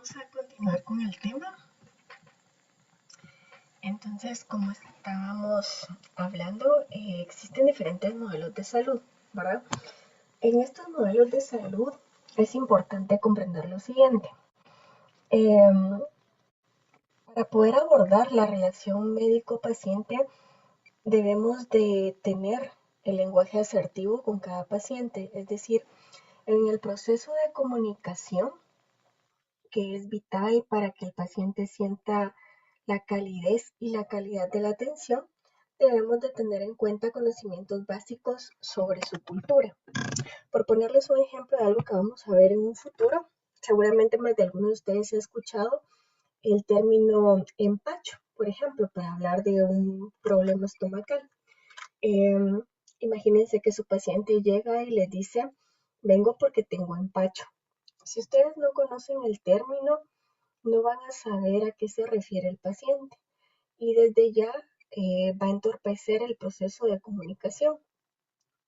vamos a continuar con el tema. Entonces, como estábamos hablando, existen diferentes modelos de salud, ¿verdad? En estos modelos de salud es importante comprender lo siguiente. Para poder abordar la relación médico-paciente, debemos de tener el lenguaje asertivo con cada paciente, es decir, en el proceso de comunicación, que es vital para que el paciente sienta la calidez y la calidad de la atención, debemos de tener en cuenta conocimientos básicos sobre su cultura. Por ponerles un ejemplo de algo que vamos a ver en un futuro, seguramente más de algunos de ustedes han escuchado el término empacho, por ejemplo, para hablar de un problema estomacal. Eh, Imagínense que su paciente llega y le dice, vengo porque tengo empacho. Si ustedes no conocen el término, no van a saber a qué se refiere el paciente y desde ya va a entorpecer el proceso de comunicación.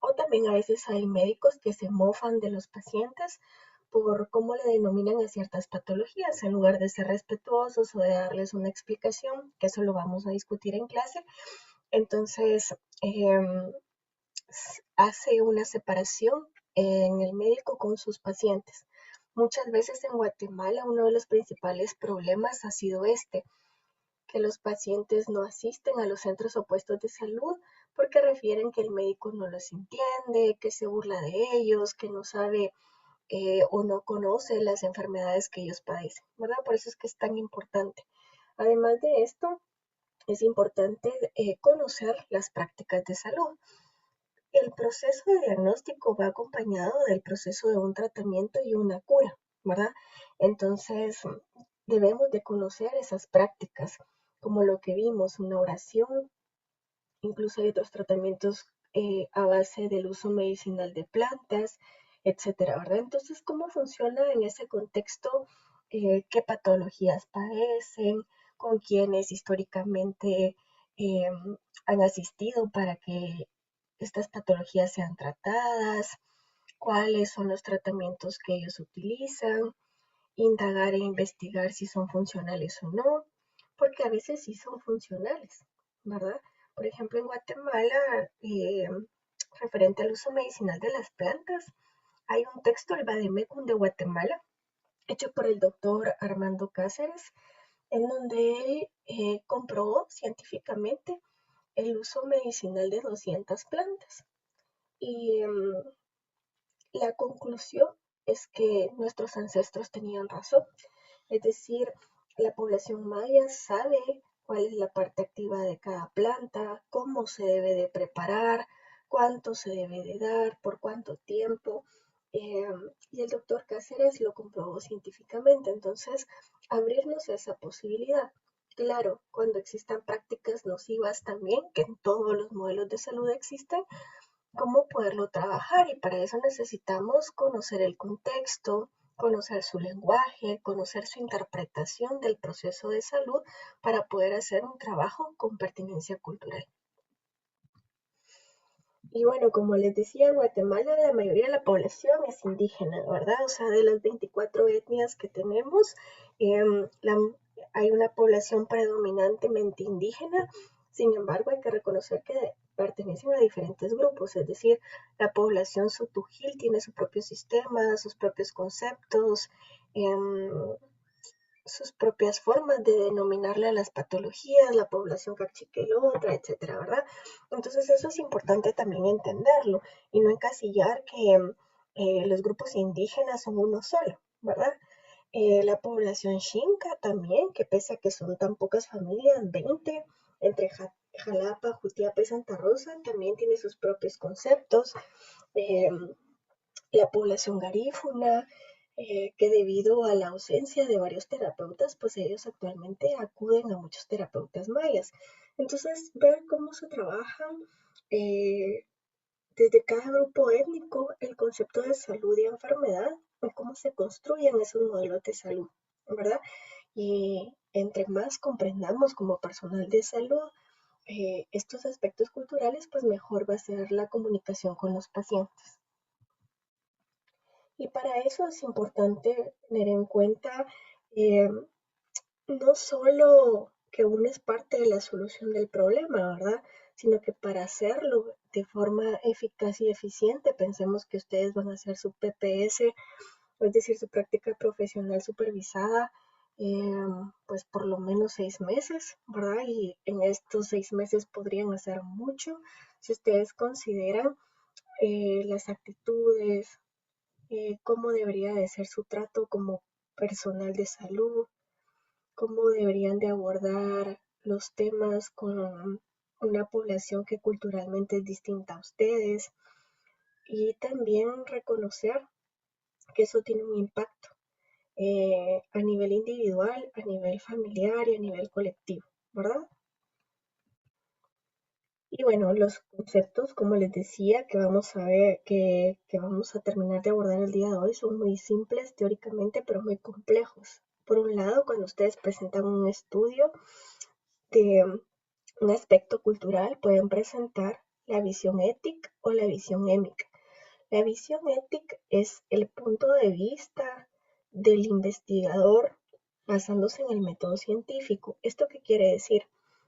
O también a veces hay médicos que se mofan de los pacientes por cómo le denominan a ciertas patologías, en lugar de ser respetuosos o de darles una explicación, que eso lo vamos a discutir en clase. Entonces, hace una separación en el médico con sus pacientes. Muchas veces en Guatemala uno de los principales problemas ha sido que los pacientes no asisten a los centros o puestos de salud porque refieren que el médico no los entiende, que se burla de ellos, que no sabe o no conoce las enfermedades que ellos padecen, ¿verdad? Por eso es que es tan importante. Además de esto, es importante conocer las prácticas de salud. El proceso de diagnóstico va acompañado del proceso de un tratamiento y una cura, ¿verdad? Entonces, debemos de conocer esas prácticas, como lo que vimos, una oración, incluso hay otros tratamientos a base del uso medicinal de plantas, etcétera, ¿verdad? Entonces, ¿cómo funciona en ese contexto? ¿Qué patologías padecen? ¿Con quiénes históricamente eh, han asistido para que estas patologías sean tratadas? ¿Cuáles son los tratamientos que ellos utilizan? Indagar e investigar si son funcionales o no, porque a veces sí son funcionales, ¿verdad? Por ejemplo, en Guatemala, referente al uso medicinal de las plantas, hay un texto, el Vademecum de Guatemala, hecho por el doctor Armando Cáceres, en donde él comprobó científicamente el uso medicinal de 200 plantas. Y la conclusión es que nuestros ancestros tenían razón. Es decir, la población maya sabe cuál es la parte activa de cada planta, cómo se debe de preparar, cuánto se debe de dar, por cuánto tiempo. eh, y el doctor Cáceres lo comprobó científicamente. Entonces, abrirnos a esa posibilidad. Claro, cuando existan prácticas nocivas también, que en todos los modelos de salud existen, cómo poderlo trabajar y para eso necesitamos conocer el contexto, conocer su lenguaje, conocer su interpretación del proceso de salud para poder hacer un trabajo con pertinencia cultural. Y bueno, como les decía, en Guatemala la mayoría de la población es indígena, ¿verdad? O sea, de las 24 etnias que tenemos, hay una población predominantemente indígena. Sin embargo, hay que reconocer que pertenecen a diferentes grupos, es decir, la población sotujil tiene su propio sistema, sus propios conceptos, em, sus propias formas de denominarle a las patologías, la población cachiquelotra, etcétera, ¿verdad? Entonces eso es importante también entenderlo y no encasillar que los grupos indígenas son uno solo, ¿verdad? La población xinca también, que pese a que son tan pocas familias, 20, entre Jalapa, Jutiapa y Santa Rosa, también tiene sus propios conceptos. Eh, la población garífuna, que debido a la ausencia de varios terapeutas, pues ellos actualmente acuden a muchos terapeutas mayas. Entonces, ver cómo se trabajan eh, desde cada grupo étnico el concepto de salud y enfermedad y cómo se construyen esos modelos de salud, ¿verdad? Y entre más comprendamos como personal de salud estos aspectos culturales, pues mejor va a ser la comunicación con los pacientes. Y para eso es importante tener en cuenta Eh, no solo que uno es parte de la solución del problema, ¿verdad? Sino que para hacerlo de forma eficaz y eficiente, pensemos que ustedes van a hacer su PPS, es decir, su práctica profesional supervisada, pues por lo menos 6 meses, ¿verdad? Y en estos 6 meses podrían hacer mucho si ustedes consideran las actitudes, cómo debería de ser su trato como personal de salud, cómo deberían de abordar los temas con una población que culturalmente es distinta a ustedes y también reconocer que eso tiene un impacto a nivel individual, a nivel familiar y a nivel colectivo, ¿verdad? Y bueno, los conceptos, como les decía, que vamos a ver, que vamos a terminar de abordar el día de hoy, son muy simples teóricamente, pero muy complejos. Por un lado, cuando ustedes presentan un estudio de un aspecto cultural, pueden presentar la visión ética o la visión émica. La visión ética es el punto de vista del investigador basándose en el método científico. ¿Esto qué quiere decir?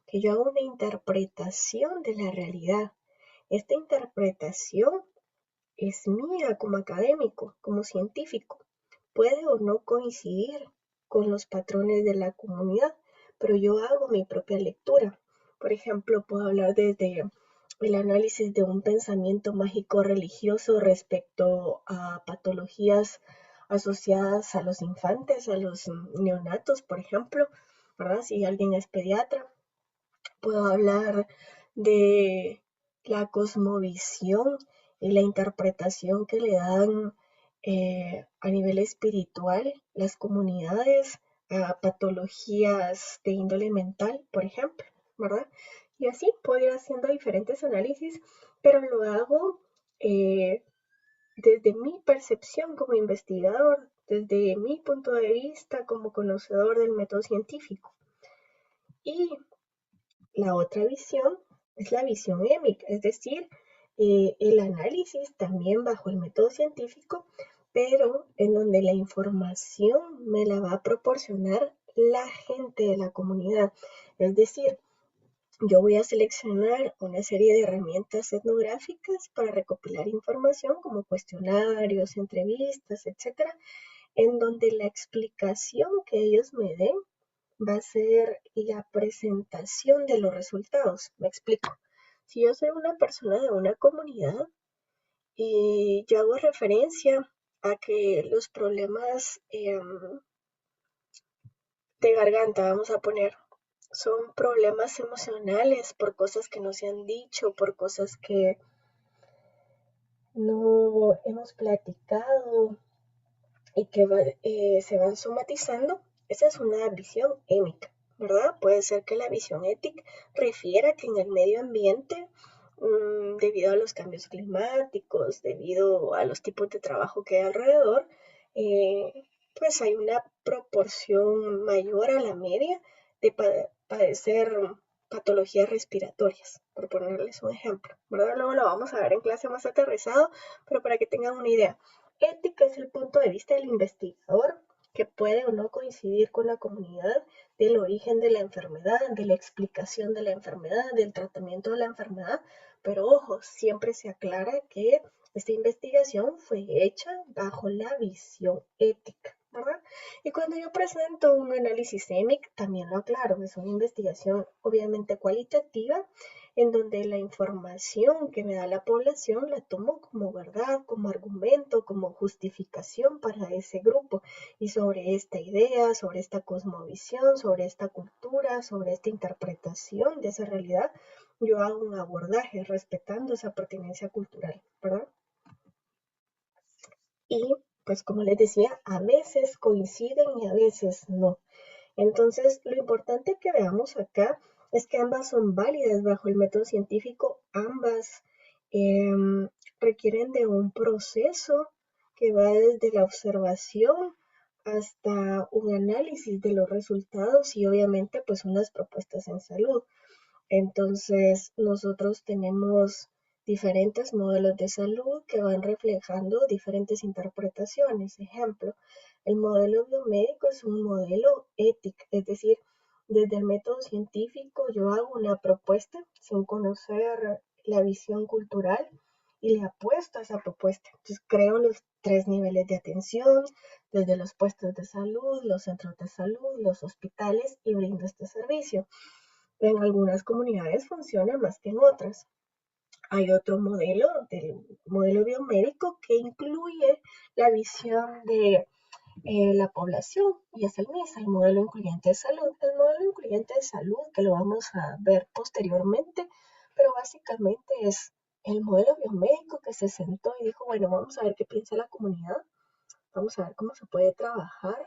Que yo hago una interpretación de la realidad. Esta interpretación es mía como académico, como científico. Puede o no coincidir con los patrones de la comunidad, pero yo hago mi propia lectura. Por ejemplo, puedo hablar desde el análisis de un pensamiento mágico religioso respecto a patologías asociadas a los infantes, a los neonatos, por ejemplo, ¿verdad? Si alguien es pediatra, puedo hablar de la cosmovisión y la interpretación que le dan a nivel espiritual las comunidades a patologías de índole mental, por ejemplo, ¿verdad? Y así puedo ir haciendo diferentes análisis, pero lo hago eh, desde mi percepción como investigador, desde mi punto de vista como conocedor del método científico. Y la otra visión es la visión émica, es decir, el análisis también bajo el método científico, pero en donde la información me la va a proporcionar la gente de la comunidad. Es decir, yo voy a seleccionar una serie de herramientas etnográficas para recopilar información como cuestionarios, entrevistas, etcétera, en donde la explicación que ellos me den va a ser la presentación de los resultados. Me explico. Si yo soy una persona de una comunidad y yo hago referencia a que los problemas de garganta, vamos a poner, son problemas emocionales por cosas que no se han dicho, por cosas que no hemos platicado y que se van somatizando, esa es una visión émica, ¿verdad? Puede ser que la visión ética refiera que en el medio ambiente, debido a los cambios climáticos, debido a los tipos de trabajo que hay alrededor, eh, pues hay una proporción mayor a la media de padecer patologías respiratorias, por ponerles un ejemplo, ¿verdad? Luego lo vamos a ver en clase más aterrizado, pero para que tengan una idea. Ética es el punto de vista del investigador que puede o no coincidir con la comunidad del origen de la enfermedad, de la explicación de la enfermedad, del tratamiento de la enfermedad, pero ojo, siempre se aclara que esta investigación fue hecha bajo la visión ética, ¿verdad? Y cuando yo presento un análisis EMIC, también lo aclaro, es una investigación obviamente cualitativa en donde la información que me da la población la tomo como verdad, como argumento, como justificación para ese grupo y sobre esta idea, sobre esta cosmovisión, sobre esta cultura, sobre esta interpretación de esa realidad, yo hago un abordaje respetando esa pertenencia cultural, ¿verdad? Y pues como les decía, a veces coinciden y a veces no. Entonces, lo importante que veamos acá es que ambas son válidas bajo el método científico, ambas requieren de un proceso que va desde la observación hasta un análisis de los resultados y obviamente pues unas propuestas en salud. Entonces, nosotros tenemos diferentes modelos de salud que van reflejando diferentes interpretaciones. Ejemplo, el modelo biomédico es un modelo ético, es decir, desde el método científico yo hago una propuesta sin conocer la visión cultural y le apuesto a esa propuesta. Entonces creo los 3 niveles de atención, desde los puestos de salud, los centros de salud, los hospitales y brindo este servicio. En algunas comunidades funciona más que en otras. Hay otro modelo, del modelo biomédico, que incluye la visión de la población y es el MIS, el modelo incluyente de salud. El modelo incluyente de salud, que lo vamos a ver posteriormente, pero básicamente es el modelo biomédico que se sentó y dijo, bueno, vamos a ver qué piensa la comunidad, vamos a ver cómo se puede trabajar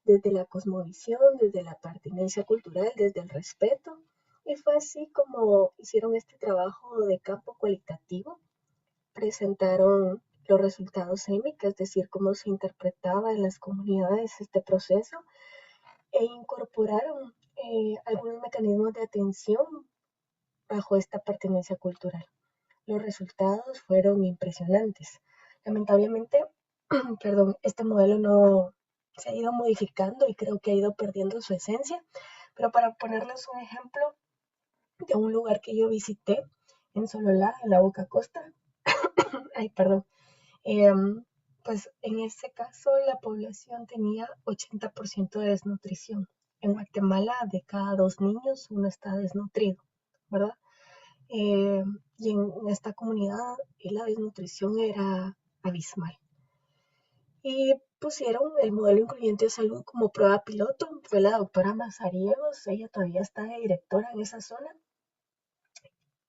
desde la cosmovisión, desde la pertinencia cultural, desde el respeto. Y fue así como hicieron este trabajo de campo cualitativo. Presentaron los resultados EMIC, es decir, cómo se interpretaba en las comunidades este proceso, e incorporaron algunos mecanismos de atención bajo esta pertenencia cultural. Los resultados fueron impresionantes. Lamentablemente, perdón, este modelo no se ha ido modificando y creo que ha ido perdiendo su esencia, pero para ponerles un ejemplo de un lugar que yo visité en Sololá, en la Boca Costa, ay, perdón, pues en ese caso la población tenía 80% de desnutrición. En Guatemala, de cada 2 niños, uno está desnutrido, ¿verdad? Eh, y en esta comunidad la desnutrición era abismal. Y pusieron el modelo incluyente de salud como prueba piloto. Fue la doctora Mazariegos, ella todavía está de directora en esa zona.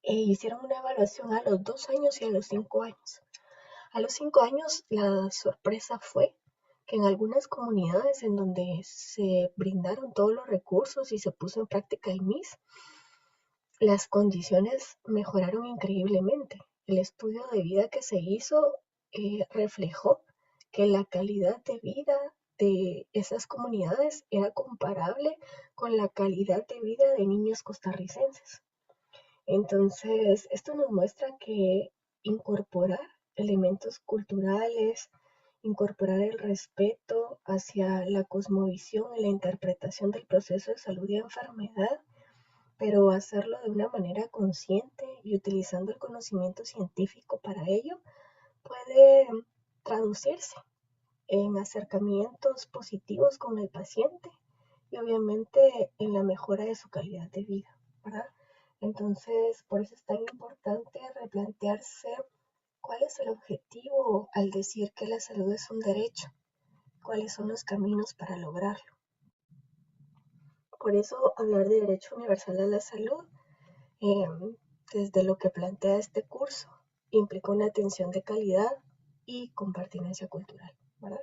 Hicieron una evaluación a los 2 años y a los 5 años. A los 5 años la sorpresa fue que en algunas comunidades en donde se brindaron todos los recursos y se puso en práctica el MIS, las condiciones mejoraron increíblemente. El estudio de vida que se hizo reflejó que la calidad de vida de esas comunidades era comparable con la calidad de vida de niños costarricenses. Entonces, esto nos muestra que incorporar elementos culturales, incorporar el respeto hacia la cosmovisión y la interpretación del proceso de salud y enfermedad, pero hacerlo de una manera consciente y utilizando el conocimiento científico para ello, puede traducirse en acercamientos positivos con el paciente y obviamente en la mejora de su calidad de vida, ¿verdad? Entonces, por eso es tan importante replantearse cuál es el objetivo al decir que la salud es un derecho, cuáles son los caminos para lograrlo. Por eso hablar de derecho universal a la salud, eh, desde lo que plantea este curso, implica una atención de calidad y con pertinencia cultural, ¿verdad?